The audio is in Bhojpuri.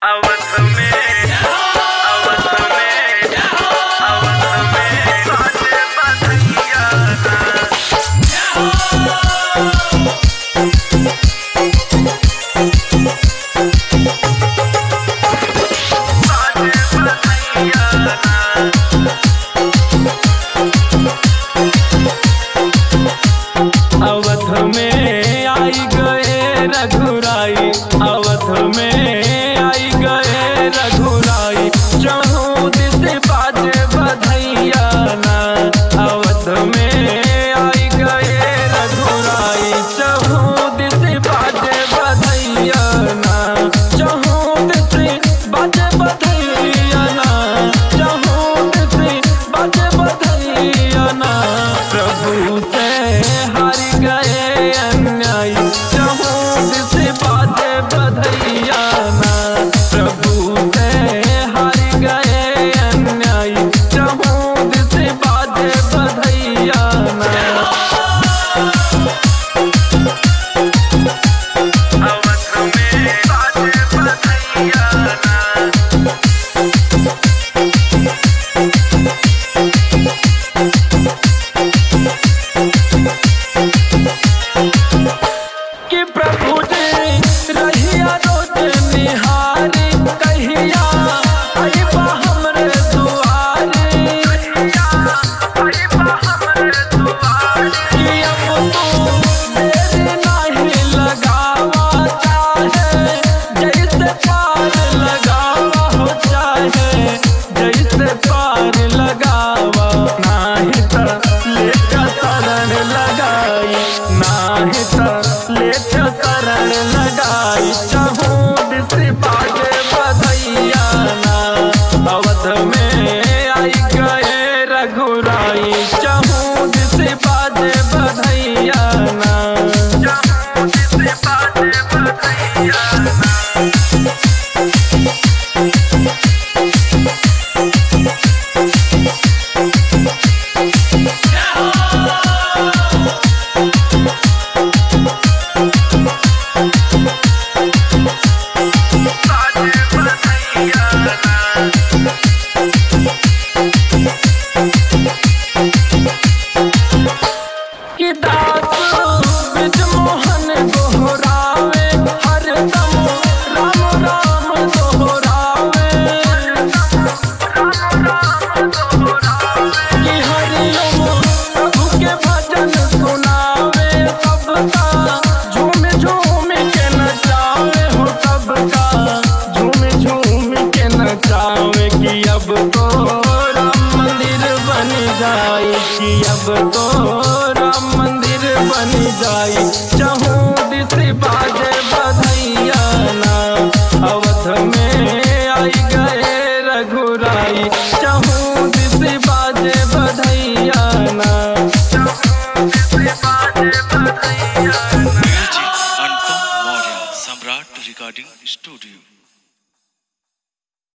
अवध में बाजे बधैया अवध में आई गए रघुराई, अवध में आई गए रघुराई, चहुद से बाजे बधैया ना। अवध में आई गए रघुराई, चहुद से बाजे बधैया ना, चहुद से बाजे बधैया ना, चहुद से बाजे बधैया ना। प्रभु से हार गए अन्यायी, चहुद से बाजे बधैया ना। प्रभु से हार गए अन्यायी, चहुद से बाजे बधैया ना। अवध में बाजे बधैया ना। कि प्रभु जी रहिया रोज निहारी, कहिया अइबा हमरे दुआरे, कि अब तू देर नहीं लगावा, चाहे जैसे पार लगावा हो, चाहे जैसे पार लगावा। नाही त लेखा शरण लगाई, नाही त लेखा शरण लगाई, चहुद से बाजे बधैया ना। अवध में आई गए रघुराई, चहुद से बाजे बधैया ना। चहुद से बाजे बधैया ना। कि दास ब्रजमोहन दोहरावे, हरदम राम राम दोहरावे, कि हरिओम प्रभु के भजन सुनावे। सबका झूम झूम के नचावे हो, सबका झूम झूम के नचावे। कि अब तो राम मंदिर बन जाए, कि अब तो राम मंदिर बन जाए, चहुद से बाजे बधैया ना। अवध में आई गए रघुराई, चहुद से बाजे बधैया ना। चहुद से बाजे बधैया ना। Music Anupam Maurya, Samrat Recording Studio.